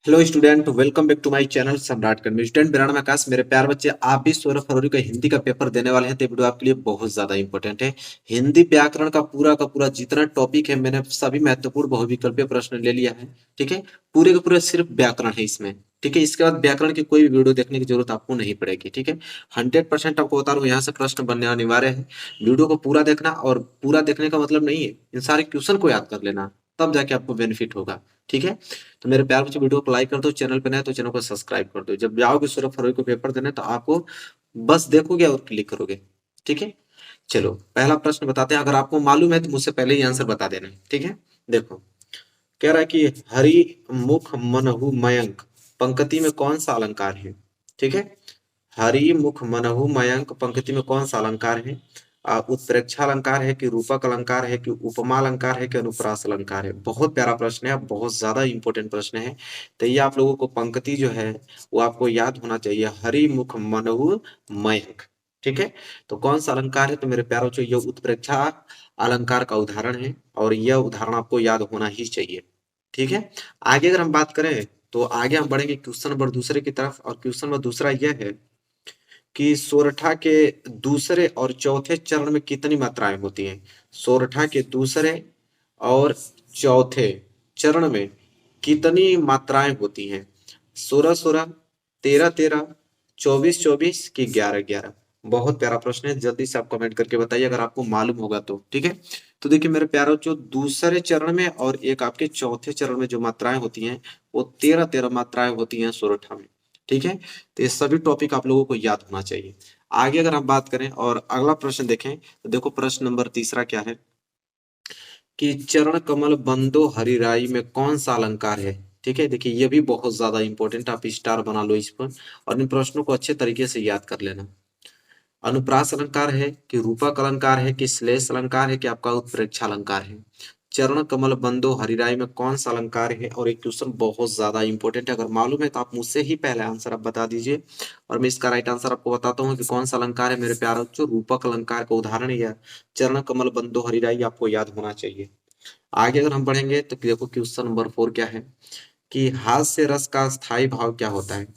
Hello student, welcome back to my channel Samrat academy. Student, मेरा नाम है आकाश। मेरे प्यार बच्चे, आप भी 16 फरवरी का हिंदी का पेपर देने वाले हैं, तो ये वीडियो आपके लिए बहुत ज्यादा इंपॉर्टेंट है। हिंदी व्याकरण का पूरा जितना टॉपिक है, मैंने सभी महत्वपूर्ण बहुविकल्पीय प्रश्न ले लिया है। ठीक है, पूरे का पूरा सिर्फ व्याकरण है इसमें। ठीक है, इसके बाद व्याकरण की कोई भी वीडियो देखने की जरूरत आपको नहीं पड़ेगी। ठीक है, 100% आपको बता रहा हूँ, यहाँ से प्रश्न बनने अनिवार्य है। वीडियो को पूरा देखना, और पूरा देखने का मतलब नहीं है इन सारे क्वेश्चन को याद कर लेना, तब जाके आपको बेनिफिट होगा। ठीक है, तो मेरे प्यार बच्चे, वीडियो को लाइक कर दो, चैनल पे नए तो चैनल को सब्सक्राइब कर दो। जब जाओगे 16 फरवरी को पेपर देने, तो आपको बस देखोगे और क्लिक करोगे। ठीक है, चलो पहला प्रश्न बताते हैं। अगर आपको मालूम है तो मुझसे पहले ही आंसर बता देना। ठीक है, देखो, कह रहा है कि हरि मुख मनहु मयंक पंक्ति में कौन सा अलंकार है। ठीक है, हरि मुख मनहु मयंक पंक्ति में कौन सा अलंकार है। उत्प्रेक्षा अलंकार है कि रूपक अलंकार है कि उपमा अलंकार है कि अनुप्रास अलंकार है। बहुत प्यारा प्रश्न है, बहुत ज्यादा इंपॉर्टेंट प्रश्न है। तो ये आप लोगों को पंक्ति जो है वो आपको याद होना चाहिए, हरि मुख मनहु मयंक। ठीक है, तो कौन सा अलंकार है, तो मेरे प्यारों जो ये उत्प्रेक्षा अलंकार का उदाहरण है, और यह उदाहरण आपको याद होना ही चाहिए। ठीक है, आगे अगर हम बात करें, तो आगे हम बढ़ेंगे क्वेश्चन नंबर दूसरे की तरफ। और क्वेश्चन नंबर दूसरा यह है कि सोरठा के दूसरे और चौथे चरण में कितनी मात्राएं होती हैं। सोरठा के दूसरे और चौथे चरण में कितनी मात्राएं होती हैं। 16 16, 13 13, 24 24 की 11 11। बहुत प्यारा प्रश्न है, जल्दी से आप कमेंट करके बताइए अगर आपको मालूम होगा तो। ठीक है, तो देखिए मेरे प्यारों, जो दूसरे चरण में और एक आपके चौथे चरण में जो मात्राएं होती हैं, वो 13 13 मात्राएं होती हैं सोरठा में। ठीक है, तो ये सभी टॉपिक आप लोगों को याद होना चाहिए। आगे अगर हम बात करें और अगला प्रश्न देखें, तो देखो प्रश्न नंबर तीसरा क्या है कि चरण कमल बंदो हरिराई में कौन सा अलंकार है। ठीक है, देखिए ये भी बहुत ज्यादा इंपॉर्टेंट, आप स्टार बना लो इस पर, और इन प्रश्नों को अच्छे तरीके से याद कर लेना। अनुप्रास अलंकार है कि रूपक अलंकार है कि श्लेष अलंकार है कि आपका उत्प्रेक्षा अलंकार है। चरण कमल बंदो हरिराय में कौन सा अलंकार है। और एक क्वेश्चन बहुत ज्यादा इंपॉर्टेंट है, अगर मालूम है तो आप मुझसे ही पहले आंसर आप बता दीजिए, और मैं इसका राइट आंसर आपको बताता हूँ कि कौन सा अलंकार है। मेरे प्यारे बच्चों, रूपक अलंकार का उदाहरण है चरण कमल बंदो हरिराई, आपको याद होना चाहिए। आगे अगर हम बढ़ेंगे, तो देखो क्वेश्चन नंबर 4 क्या है कि हास्य रस का स्थायी भाव क्या होता है।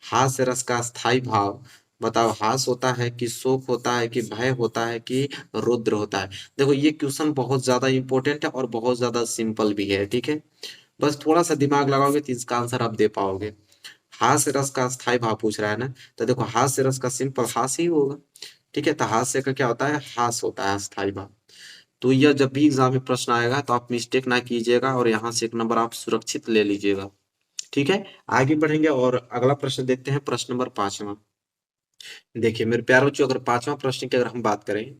हास्य रस का स्थायी भाव बताओ, हास होता है कि शोक होता है कि भय होता है कि रुद्र होता है। देखो ये क्वेश्चन बहुत ज्यादा इंपॉर्टेंट है और बहुत ज्यादा सिंपल भी है। ठीक है, बस थोड़ा सा दिमाग लगाओगे तो इसका आंसर आप दे पाओगे। हास्य रस का स्थायी भाव पूछ रहा है ना, तो देखो हास्य रस का सिंपल हास ही होगा। ठीक है, तो हास्य का क्या होता है, हास होता है स्थायी भाव। तो यह जब भी एग्जाम में प्रश्न आएगा तो आप मिस्टेक ना कीजिएगा, और यहाँ से एक नंबर आप सुरक्षित ले लीजिएगा। ठीक है, आगे बढ़ेंगे और अगला प्रश्न देखते हैं, प्रश्न नंबर 5वां। देखिए मेरे प्यारे बच्चों, अगर 5वां प्रश्न की अगर हम बात करें,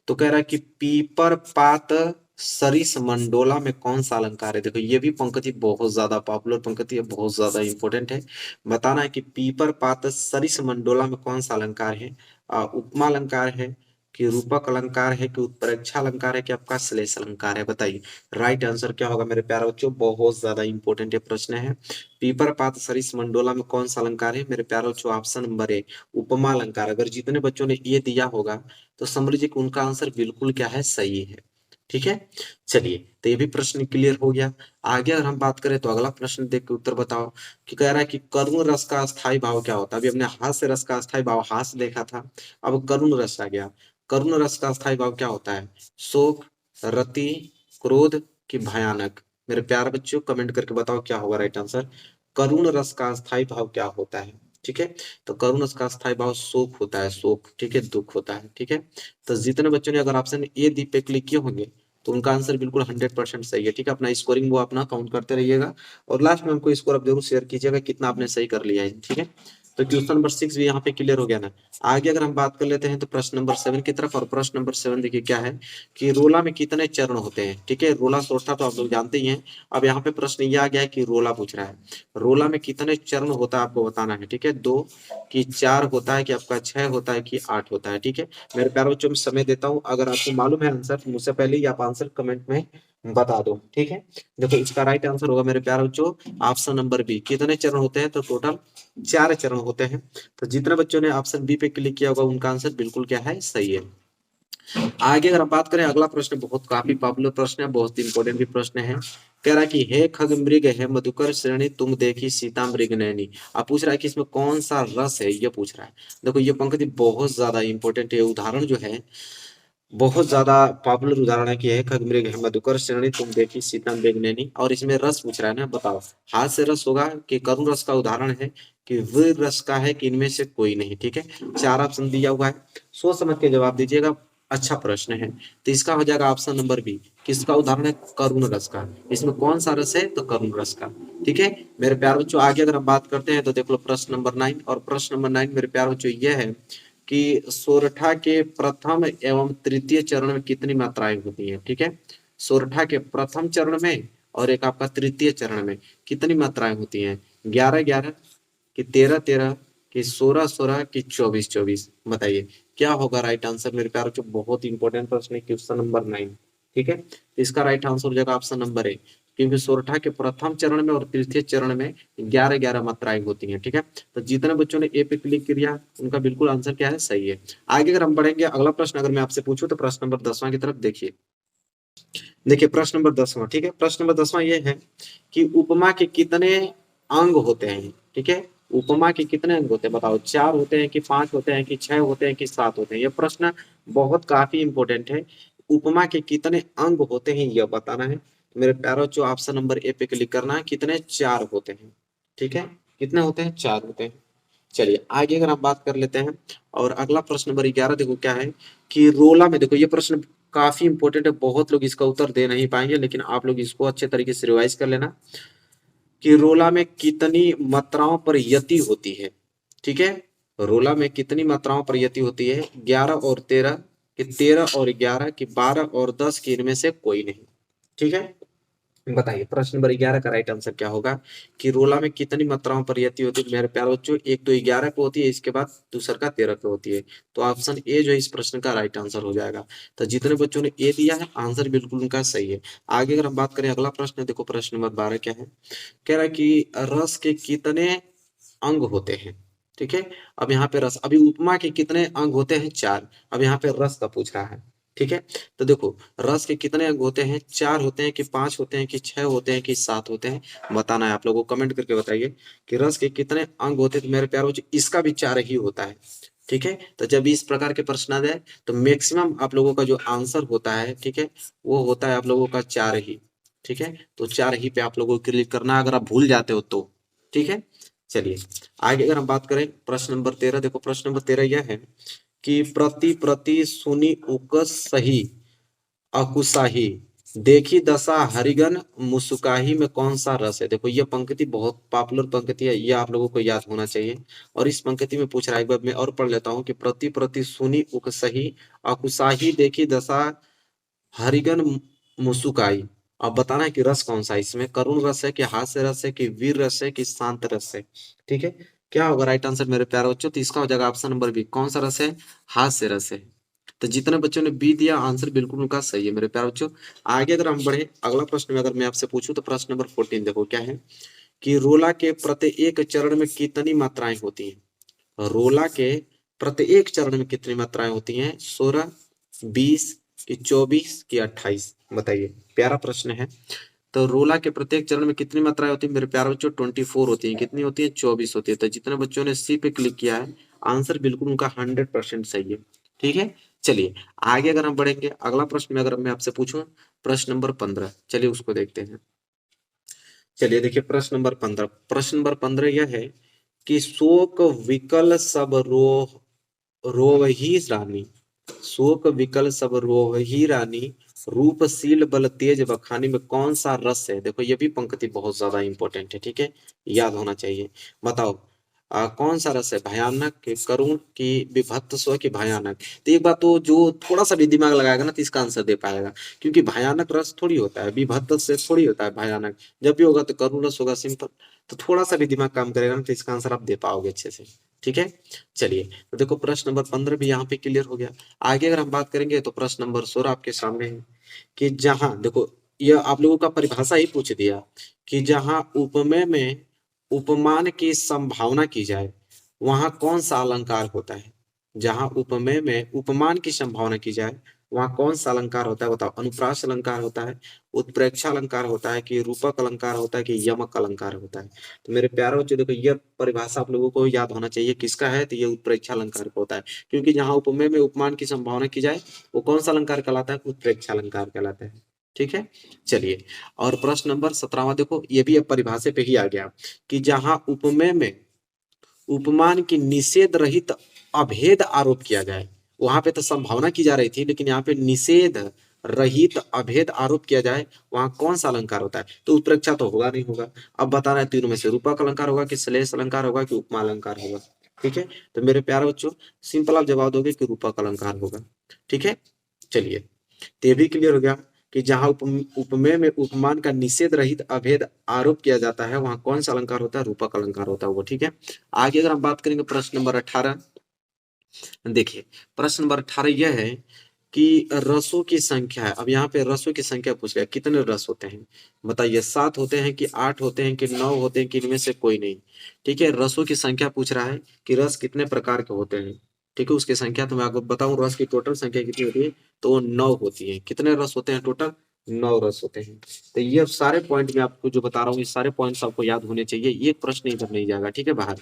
तो कह रहा है कि पीपर पात सरिस मंडोला में कौन सा अलंकार है। देखो ये भी पंक्ति बहुत ज्यादा पॉपुलर पंक्ति है, बहुत ज्यादा इंपॉर्टेंट है। बताना है कि पीपर पात सरिस मंडोला में कौन सा अलंकार है। उपमा अलंकार है कि रूपक अलंकार है कि उत्प्रेक्षा अलंकार है कि आपका श्लेष अलंकार है। बताइए राइट आंसर क्या होगा मेरे प्यारे बच्चों, बहुत ज्यादा इंपॉर्टेंट ये प्रश्न है। पीपर पात सरिस मंडोला में कौन सा अलंकार है मेरे प्यारे बच्चों, ऑप्शन नंबर ए उपमा अलंकार। अगर जितने बच्चों ने ये दिया होगा, तो समझ लीजिए कि उनका आंसर बिल्कुल क्या है, सही है। ठीक है, चलिए तो ये भी प्रश्न क्लियर हो गया। आगे अगर हम बात करें, तो अगला प्रश्न देख के उत्तर बताओ कि कह रहा है कि करुण रस का स्थायी भाव क्या होता है। अभी हमने हास्य रस का स्थायी भाव हास देखा था, अब करुण रस आ गया। करुण रस का स्थायी भाव क्या होता है, शोक, रति, क्रोध की भयानक। मेरे प्यारे बच्चों कमेंट करके बताओ क्या होगा राइट आंसर। करुण रस का स्थायी भाव क्या होता है। ठीक है, तो करुण का स्थायी भाव शोक होता है, शोक। ठीक है, दुख होता है। ठीक है, तो जितने बच्चों ने अगर ऑप्शन ए दी पे क्लिक किए होंगे, तो उनका आंसर बिल्कुल 100% सही है। ठीक है, अपना स्कोरिंग वो अपना काउंट करते रहिएगा, और लास्ट में हमको स्कोर आप जरूर शेयर कीजिएगा कितना आपने सही कर लिया है। ठीक है, तो क्वेश्चन नंबर 6 भी यहाँ पे क्लियर हो गया ना। आगे अगर हम बात कर लेते हैं, तो प्रश्न नंबर 7 की तरफ। और प्रश्न नंबर 7 देखिए क्या है कि रोला में कितने चरण होते हैं। ठीक है, रोला सोचता तो आप लोग जानते ही हैं। अब यहाँ पे प्रश्न ये आ गया है कि रोला पूछ रहा है, रोला में कितने चरण होता है आपको बताना है। ठीक है, 2 कि 4 होता है कि आपका 6 होता है कि 8 होता है। ठीक है, मेरे प्यारे बच्चों में समय देता हूँ, अगर आपको मालूम है आंसर, तो मुझसे पहले ही आप आंसर कमेंट में बता दो। ठीक है, देखो इसका राइट आंसर होगा मेरे प्यारे बच्चों ऑप्शन नंबर बी। कितने चरण होते हैं, तो टोटल 4 चरण होते हैं। तो जितने बच्चों ने ऑप्शन बी पे क्लिक किया होगा, उनका आंसर बिल्कुल क्या है, सही है। आगे अगर हम बात करें, अगला प्रश्न बहुत काफी पॉपुलर प्रश्न है, बहुत इंपॉर्टेंट भी प्रश्न है। कह रहा है कि हे खग मृग है मधुकर श्रेणी तुम देखी सीता मृग नैनी। अब पूछ रहा है कि इसमें कौन सा रस है, ये पूछ रहा है। देखो ये पंक्ति बहुत ज्यादा इंपॉर्टेंट है, उदाहरण जो है बहुत ज्यादा पॉपुलर उदाहरण है कि है खग मृग है मधुकर श्रेणी तुम देखी सीता मृग नैनी। और इसमें रस पूछ रहा है ना, बताओ हाथ से रस होगा कि करुण रस का उदाहरण है कि वीर रस का है कि इनमें से कोई नहीं। ठीक है, चार ऑप्शन दिया हुआ है, सोच समझ के जवाब दीजिएगा। अच्छा प्रश्न है, तो इसका हो जाएगा ऑप्शन नंबर बी। किसका उदाहरण है? करुण रस का। इसमें कौन सा रस है? तो करुण रस का। ठीक है मेरे प्यार बच्चों, आगे अगर हम बात करते हैं तो देख लो प्रश्न नंबर 9। और प्रश्न नंबर 9 मेरे प्यार बच्चों यह है कि सोरठा के प्रथम एवं तृतीय चरण में कितनी मात्राएं होती हैं। ठीक है, सोरठा के प्रथम चरण में और एक आपका तृतीय चरण में कितनी मात्राएं होती हैं? 11-11 कि 13-13 कि 16-16 कि 24-24? बताइए क्या होगा राइट आंसर मेरे प्यारों। जो बहुत इंपॉर्टेंट प्रश्न है, क्वेश्चन नंबर 9। ठीक है, इसका राइट आंसर हो जाएगा ऑप्शन नंबर ए, क्योंकि सोरठा के प्रथम चरण में और तृतीय चरण में 11-11 मात्राएं होती हैं। ठीक है, तो जितने बच्चों ने ए पे क्लिक किया उनका बिल्कुल आंसर क्या है? सही है। आगे अगर हम बढ़ेंगे, अगला प्रश्न अगर मैं आपसे पूछूं तो प्रश्न नंबर 10वां की तरफ देखिए। देखिए प्रश्न नंबर 10वां, ठीक है, प्रश्न नंबर 10वां ये है कि उपमा के कितने अंग होते हैं। ठीक है, उपमा के कितने अंग होते हैं बताओ, 4 होते हैं कि 5 होते हैं कि 6 होते हैं कि 7 होते हैं? ये प्रश्न बहुत काफी इंपॉर्टेंट है। उपमा के कितने अंग होते हैं यह बताना है। मेरे प्यारो जो ऑप्शन नंबर ए पे क्लिक करना है, कितने? 4 होते हैं। ठीक है, कितने होते हैं? 4 होते हैं। चलिए आगे अगर आप बात कर लेते हैं, और अगला प्रश्न नंबर 11 देखो क्या है कि रोला में, देखो ये प्रश्न काफी इंपॉर्टेंट है, बहुत लोग इसका उत्तर दे नहीं पाएंगे, लेकिन आप लोग इसको अच्छे तरीके से रिवाइज कर लेना कि रोला में कितनी मात्राओं पर यति होती है। ठीक है, रोला में कितनी मात्राओं पर यति होती है? 11 और 13 कि 13 और 11 कि 12 और 10 कि इनमें से कोई नहीं। ठीक है, बताइए प्रश्न नंबर 11 का राइट आंसर क्या होगा कि रोला में कितनी मात्राओं पर यति होती है मेरे प्यारे बच्चों? एक तो 11 पे होती है, इसके बाद दूसरा का 13 पे होती है। तो ऑप्शन ए जो है इस प्रश्न का राइट आंसर हो जाएगा। तो जितने बच्चों ने ए दिया है आंसर बिल्कुल उनका सही है। आगे अगर हम बात करें, अगला प्रश्न देखो प्रश्न नंबर 12 क्या है, कह रहा है कि रस के कितने अंग होते हैं। ठीक है, अब यहाँ पे रस, अभी उपमा के कितने अंग होते हैं? 4। अब यहाँ पे रस का पूछ रहा है। ठीक है, तो देखो रस के कितने अंग होते हैं? 4 होते हैं कि 5 होते हैं कि 6 होते हैं कि 7 होते हैं? बताना है आप लोगों को, कमेंट करके बताइए कि रस के कितने अंग होते हैं। तो मेरे प्यारों इसका भी 4 ही होता है। ठीक है, तो जब इस प्रकार के प्रश्न आ जाए तो मैक्सिमम आप लोगों का जो आंसर होता है, ठीक है, वो होता है आप लोगों का 4 ही। ठीक है, तो 4 ही पे आप लोगों को क्लिक करना है अगर आप भूल जाते हो तो। ठीक है, चलिए आगे अगर हम बात करें प्रश्न नंबर 13, देखो प्रश्न नंबर 13 यह है कि प्रति प्रति सुनी उकस सही अकुसाही देखी दशा हरिगन मुसुकाही में कौन सा रस है? देखो ये पंक्ति बहुत पॉपुलर पंक्ति है, ये आप लोगों को याद होना चाहिए। और इस पंक्ति में पूछ रहा है, एक बार मैं और पढ़ लेता हूँ कि प्रति प्रति सुनी उकसही अकुसाही देखी दशा हरिगन मुसुकाई। अब बताना है कि रस कौन सा है इसमें, करुण रस है कि हास्य रस है कि वीर रस है कि शांत रस है? ठीक है, क्या होगा राइट आंसर मेरे प्यारे बच्चों? तो इसका हो जाएगा ऑप्शन नंबर बी। कौन सा रस है? हास्य रस है। तो जितने बच्चों ने बी दिया आंसर बिल्कुल उनका सही है मेरे प्यारे बच्चों। आगे अगर हम बढ़े, अगला प्रश्न में अगर मैं आपसे पूछूं तो प्रश्न नंबर 14 देखो क्या है कि रोला के प्रत्येक चरण में कितनी मात्राएं होती हैं? रोला के प्रत्येक चरण में कितनी मात्राएं होती हैं? 16, 20 कि 24 कि 28? बताइए, प्यारा प्रश्न है। तो रोला के प्रत्येक चरण में कितनी मात्राएं होती है मेरे प्यारे बच्चों? 24 होती है। कितनी होती है? 24 होती है। तो जितने बच्चों ने सी पे क्लिक किया है आंसर बिल्कुल उनका 100% सही है। ठीक है, चलिए आगे अगर हम बढ़ेंगे, अगला प्रश्न में अगर मैं आपसे पूछूं प्रश्न नंबर 15, चलिए उसको देखते हैं। चलिए देखिए प्रश्न नंबर 15, प्रश्न नंबर 15 यह है कि शोक विकल सब रोवही रानी, शोक विकल सब रोवही रानी रूपशील बल तेज बखानी में कौन सा रस है? देखो ये भी पंक्ति बहुत ज्यादा इंपॉर्टेंट है। ठीक है, याद होना चाहिए। बताओ कौन सा रस है? भयानक कि करुण कि विभत्त स्व कि भयानक? तो एक बात तो जो थोड़ा सा भी दिमाग लगाएगा ना तो इसका आंसर दे पाएगा, क्योंकि भयानक रस थोड़ी होता है, विभत्त से थोड़ी होता है भयानक। जब भी होगा तो करुण रस होगा, सिंपल। तो थोड़ा सा भी दिमाग काम करेगा ना तो इसका आंसर आप दे पाओगे अच्छे से। ठीक है, चलिए तो देखो प्रश्न नंबर 15 भी यहाँ पे क्लियर हो गया। आगे अगर हम बात करेंगे तो प्रश्न नंबर 16 आपके सामने है कि जहां देखो यह आप लोगों का परिभाषा ही पूछ दिया कि जहां उपमेय में उपमान की संभावना की जाए वहां कौन सा अलंकार होता है? जहां उपमेय में उपमान की संभावना की जाए वहां कौन सा अलंकार होता है बताओ। अनुप्रास अलंकार होता है, उत्प्रेक्षा अलंकार होता है, कि रूपक अलंकार होता है, कि यमक अलंकार होता है। तो मेरे प्यारे बच्चों देखो, यह परिभाषा आप लोगों को याद होना चाहिए किसका है, तो ये उत्प्रेक्षा अलंकार का होता है। क्योंकि जहां उपमेय में उपमान की संभावना की जाए वो कौन सा अलंकार कहलाता है, उत्प्रेक्षा अलंकार कहलाता है। ठीक है, चलिए। और प्रश्न नंबर 17वां देखो, ये भी अब परिभाषा पे ही आ गया, कि जहां उपमेय में उपमान की निषेध रहित अभेद आरोप किया जाए, वहां पे तो संभावना की जा रही थी, लेकिन यहाँ पे निषेध रहित अभेद आरोप किया जाए, वहां कौन सा अलंकार होता है, तो उत्प्रेक्षा तो होगा नहीं होगा। अब बताना है तीनों में से रूपक अलंकार होगा, कि श्लेष अलंकार होगा, कि उपमा अलंकार होगा। ठीक है, तो मेरे प्यारे बच्चों सिंपल आप जवाब दोगे कि रूपक अलंकार होगा। ठीक है, चलिए, तो ये भी क्लियर हो गया कि जहां उपमेय में उपमान का निषेध रहित अभेद आरोप किया जाता है, वहां कौन सा अलंकार होता है, रूपक अलंकार होता है वो। ठीक है, आगे अगर हम बात करेंगे प्रश्न नंबर 18, देखिए प्रश्न नंबर 18 यह है कि रसों की संख्या है। अब यहाँ पे रसों की संख्या पूछ गया, कितने रस होते हैं बताइए, 7 होते हैं, कि 8 होते हैं, कि 9 होते हैं, कि इनमें से कोई नहीं। ठीक है, रसों की संख्या पूछ रहा है कि रस कितने प्रकार के होते हैं। ठीक है, उसकी संख्या तो मैं आपको बताऊं, रस की टोटल संख्या कितनी होती है, तो वो 9 होती है। कितने रस होते हैं टोटल, 9 रस होते हैं। तो ये सारे पॉइंट मैं आपको जो बता रहा हूँ, ये सारे पॉइंट्स आपको याद होने चाहिए, एक प्रश्न इधर नहीं जाएगा। ठीक है, बाहर।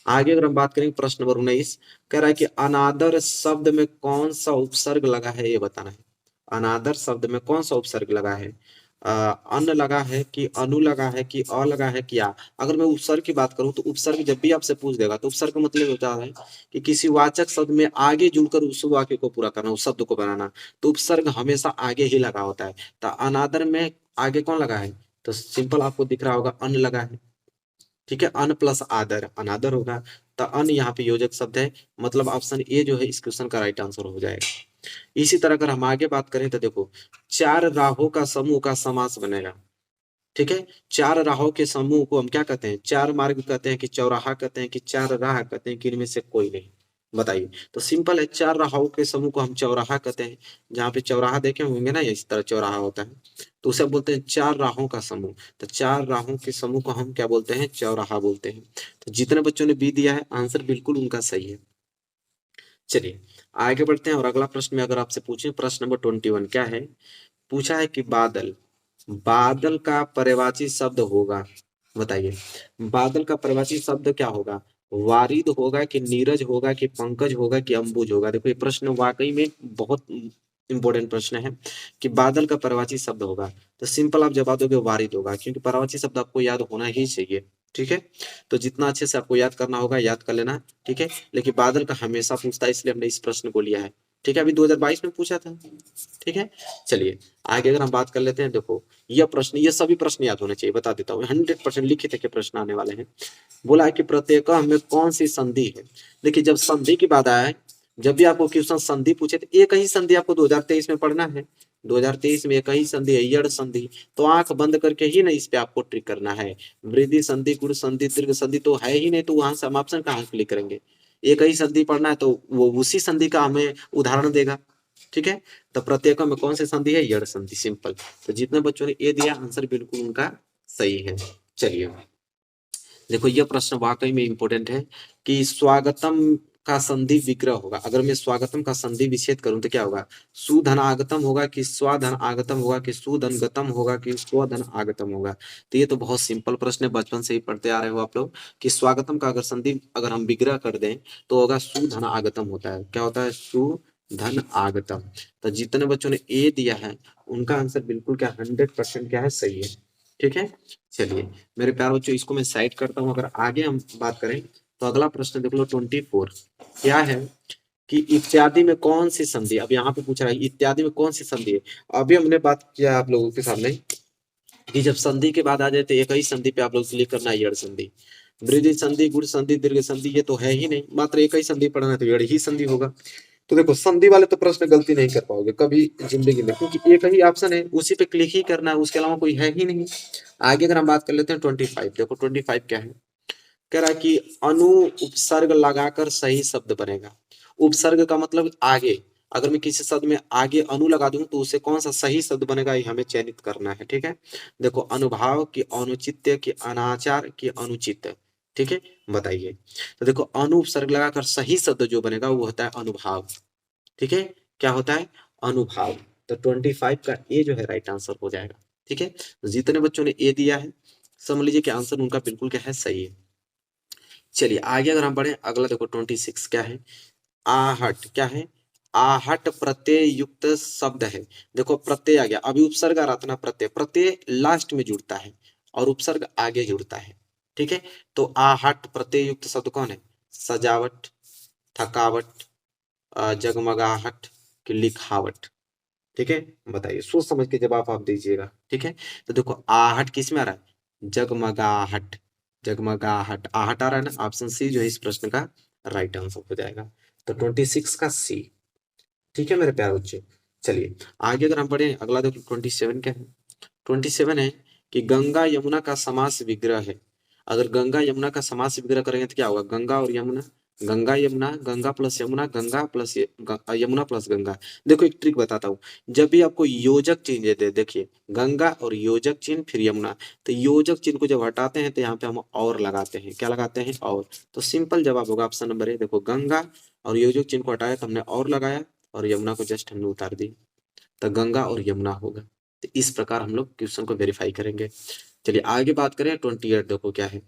आगे अगर हम बात करेंगे प्रश्न नंबर 19, कह रहा है कि अनादर शब्द में कौन सा उपसर्ग लगा है, ये बताना है। अनादर शब्द में कौन सा उपसर्ग लगा है, अन्न लगा है, कि अनु लगा है, कि अ लगा है, कि आ। अगर मैं उपसर्ग की बात करूं तो उपसर्ग जब भी आपसे पूछ देगा तो उपसर्ग का मतलब होता है कि किसी वाचक शब्द में आगे जुड़कर उस वाक्य को पूरा करना, उस शब्द को बनाना। तो उपसर्ग हमेशा आगे ही लगा होता है। तो अनादर में आगे कौन लगा है, तो सिंपल आपको दिख रहा होगा, अन्न लगा है। ठीक है, अन प्लस आदर अनादर होगा। तो अन यहाँ पे योजक शब्द है, मतलब ऑप्शन ए जो है इस क्वेश्चन का राइट आंसर हो जाएगा। इसी तरह अगर हम आगे बात करें तो देखो, 4 राहों का समूह का समास बनेगा। ठीक है, 4 राहों के समूह को हम क्या कहते हैं, 4 मार्ग कहते हैं, कि चौराहा कहते हैं, कि 4 राह कहते हैं, कि इनमें से कोई नहीं। बताइए, तो सिंपल है, 4 राहों के समूह को हम चौराहा कहते हैं। जहाँ पे चौराहा देखे होंगे ना, इस तरह चौराहा होता है, तो उसे बोलते हैं 4 राहों का समूह। तो 4 राहों के समूह को हम क्या बोलते हैं, चौराहा बोलते हैं। तो जितने बच्चों ने बी दिया है, आंसर बिल्कुल उनका सही है। चलिए आगे बढ़ते हैं, और अगला प्रश्न में अगर आपसे पूछें, प्रश्न नंबर 21 क्या है, पूछा है कि बादल, बादल का पर्यायवाची शब्द होगा। बताइए, बादल का पर्यायवाची शब्द क्या होगा, वारिद होगा, कि नीरज होगा, कि पंकज होगा, कि अंबुज होगा। देखो ये प्रश्न वाकई में बहुत इंपॉर्टेंट प्रश्न है, कि बादल का पर्यायवाची शब्द होगा। तो सिंपल आप जवाब दोगे वारिद होगा, क्योंकि पर्यायवाची शब्द आपको याद होना ही चाहिए। ठीक है, तो जितना अच्छे से आपको याद करना होगा याद कर लेना। ठीक है, लेकिन बादल का हमेशा पूछता है, इसलिए हमने इस प्रश्न को लिया है। ठीक है, अभी 2022 में पूछा था। ठीक है, चलिए आगे अगर हम बात कर लेते हैं, देखो यह प्रश्न, ये सभी प्रश्न याद होने चाहिए, बता देता हूँ, 100% लिखित के प्रश्न आने वाले हैं। बोला है कि प्रत्येक में कौन सी संधि है। देखिए जब संधि की बात आए, जब भी आपको क्वेश्चन संधि पूछे, तो एक ही संधि आपको 2023 में पढ़ना है। 2023 में एक ही संधि है, यड़ संधि। तो आंख बंद करके ही ना इस पे आपको ट्रिक करना है। वृद्धि संधि, गुण संधि, दीर्घ संधि तो है ही नहीं, तो वहां से हम ऑप्शन कहाँ क्लिक करेंगे। एक ही संधि पढ़ना है, तो वो उसी संधि का हमें उदाहरण देगा। ठीक है, तो प्रत्येक में कौन सी संधि है, यड़ संधि, सिंपल। तो जितने बच्चों ने ए दिया, आंसर बिल्कुल उनका सही है। चलिए देखो, यह प्रश्न वाकई में इंपॉर्टेंट है, कि स्वागतम का संधि विग्रह होगा। अगर मैं स्वागतम का संधि विच्छेद करूं तो क्या होगा, सुधन आगतम होगा, कि स्वाधन आगतम होगा, कि सुधन गतम होगा, कि स्वधन आगतम होगा। तो ये तो बहुत सिंपल प्रश्न है, बचपन से ही पढ़ते आ रहे हो आप लोग, कि स्वागतम का अगर संधि अगर हम विग्रह कर दें तो होगा सुधन आगतम होता है। क्या होता है, सुधन आगतम। तो जितने बच्चों ने ए दिया है उनका आंसर बिल्कुल क्या 100% क्या है, सही है। ठीक है, चलिए मेरे प्यारे बच्चों, इसको मैं साइड करता हूं। अगर आगे हम बात करें तो अगला प्रश्न देख लो, 24 क्या है, कि इत्यादि में कौन सी संधि, अब यहाँ पे पूछ रहा है इत्यादि में कौन सी संधि है। अभी हमने बात किया आप लोगों के सामने, कि जब संधि के बाद आ जाए तो एक ही संधि पे आप लोग क्लिक करना है, यड़ संधि। वृद्धि संधि, गुण संधि, दीर्घ संधि ये तो है ही नहीं, मात्र एक ही संधि पढ़ना है, तो यड़ ही संधि होगा। तो देखो संधि वाले तो प्रश्न गलती नहीं कर पाओगे कभी जिंदगी में, क्योंकि एक ही ऑप्शन है, उसी पे क्लिक ही करना है, उसके अलावा कोई है ही नहीं। आगे अगर हम बात कर लेते हैं 25, देखो 25 क्या है, कह रहा है कि अनु उपसर्ग लगाकर सही शब्द बनेगा। उपसर्ग का मतलब आगे, अगर मैं किसी शब्द में आगे अनु लगा दूं तो उसे कौन सा सही शब्द बनेगा, ये हमें चयनित करना है। ठीक है, देखो अनुभाव, की औनुचित्य, की अनाचार, की अनुचित। ठीक है, बताइए। तो देखो अनु उपसर्ग लगाकर सही शब्द जो बनेगा वो होता है अनुभाव। ठीक है, क्या होता है, अनुभाव। तो 25 का ए जो है राइट आंसर हो जाएगा। ठीक है, तो जितने बच्चों ने ए दिया है समझ लीजिए कि आंसर उनका बिल्कुल क्या है, सही है। चलिए आगे अगर हम बढ़े, अगला देखो 26 क्या है, आहट क्या है, आहट प्रत्यय युक्त शब्द है। देखो प्रत्यय आ गया, अभी उपसर्ग आ रहा था ना, प्रत्यय, प्रत्यय लास्ट में जुड़ता है और उपसर्ग आगे जुड़ता है। ठीक है, तो आहट प्रत्यय युक्त शब्द कौन है, सजावट, थकावट, जगमगाहट की लिखावट। ठीक है, बताइए, सोच समझ के जवाब आप दीजिएगा। ठीक है, तो देखो आहट किस में आ रहा है, जगमगाहट, जगमगाहट, आहट आ रहा है ना, ऑप्शन सी जो है इस प्रश्न का राइट आंसर हो जाएगा। तो 26 का सी। ठीक है मेरे प्यारे बच्चे, चलिए आगे अगर हम पढ़े, अगला देखो 27 क्या है, 27 है कि गंगा यमुना का समास विग्रह है। अगर गंगा यमुना का समास विग्रह करेंगे तो क्या होगा, गंगा और Yamuna, Ganga Yamuna, Ganga plus Yamuna, Ganga plus Yamuna plus Ganga. देखो एक ट्रिक बताता हूँ, जब भी आपको योजक चिन्ह दे, देखिए गंगा और योजक चिन्ह फिर यमुना, तो योजक चिन्ह को जब हटाते हैं तो यहाँ पे हम और लगाते हैं, क्या लगाते हैं, और। तो सिंपल जवाब होगा ऑप्शन नंबर ए। देखो गंगा और योजक चिन्ह को हटाया तो हमने और लगाया, और यमुना को जस्ट हमने उतार दी, तो गंगा और यमुना होगा। तो इस प्रकार हम लोग क्वेश्चन को वेरीफाई करेंगे। चलिए आगे बात करें 28, देखो क्या है,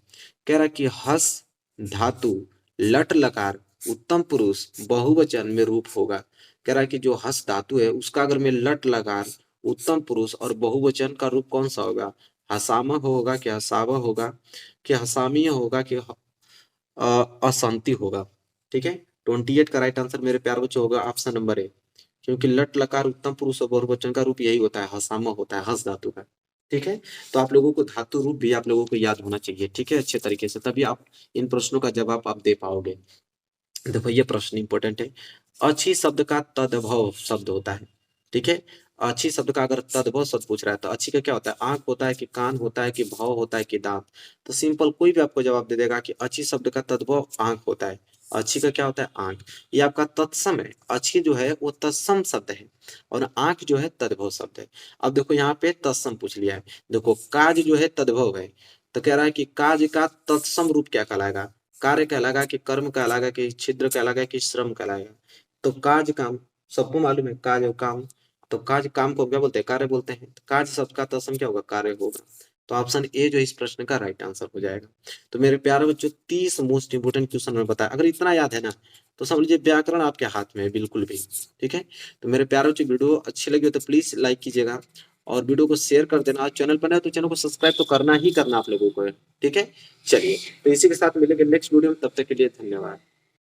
कह रहा है कि हस धातु लट लकार उत्तम पुरुष बहुवचन में रूप होगा। कह रहा है कि जो हस धातु है उसका अगर मैं लट लकार उत्तम पुरुष और बहुवचन का रूप कौन सा होगा, हसामा होगा, कि हसावा होगा, कि हसामीय होगा, कि असंति होगा। ठीक है, 28 का राइट आंसर मेरे प्यार बच्चों होगा ऑप्शन नंबर ए, क्योंकि लट लकार उत्तम पुरुष और बहुवचन का रूप यही होता है, हसामा होता है, हस धातु का। ठीक है, तो आप लोगों को धातु रूप भी आप लोगों को याद होना चाहिए। ठीक है, अच्छे तरीके से, तभी आप इन प्रश्नों का जवाब आप दे पाओगे। देखो ये प्रश्न इंपॉर्टेंट है, अच्छी शब्द का तद्भव शब्द होता है। ठीक है, अच्छी शब्द का अगर तद्भव शब्द पूछ रहा है तो अच्छी का क्या होता है, आंख होता है, कि कान होता है, कि भाव होता है, कि दांत। तो सिंपल कोई भी आपको जवाब दे देगा कि अच्छी शब्द का तद्भव आंख होता है, अच्छी का क्या होता है, आंख। ये आपका तत्सम है, अच्छी जो है वो तत्सम शब्द है, और आंख जो है तद्भव शब्द है। अब देखो यहाँ पे तत्सम पूछ लिया है, देखो काज जो है तद्भव है, तो कह रहा है कि काज का तत्सम रूप क्या कहलाएगा, कार्य कहलाएगा, कि कर्म कहलाएगा, कि छिद्र कहलाएगा, कि श्रम कहलाएगा। तो काज काम सबको मालूम है, काज और काम, तो काज काम को क्या बोलते हैं, कार्य बोलते हैं, तो काज शब्द का तत्सम क्या होगा, कार्य होगा। तो ऑप्शन ए जो इस प्रश्न का राइट आंसर हो जाएगा। तो मेरे प्यारे बच्चों 30 मोस्ट इंपोर्टेंट क्वेश्चन में बताया, अगर इतना याद है ना तो समझ लीजिए व्याकरण आपके हाथ में है बिल्कुल भी। ठीक है, तो मेरे प्यारे बच्चों वीडियो अच्छी लगी हो तो प्लीज लाइक कीजिएगा, और वीडियो को शेयर कर देना, चैनल पर है तो चैनल को सब्सक्राइब तो करना ही करना आप लोगों को है। ठीक है, चलिए तो इसी के साथ मिलेंगे नेक्स्ट वीडियो में, तब तक के लिए धन्यवाद।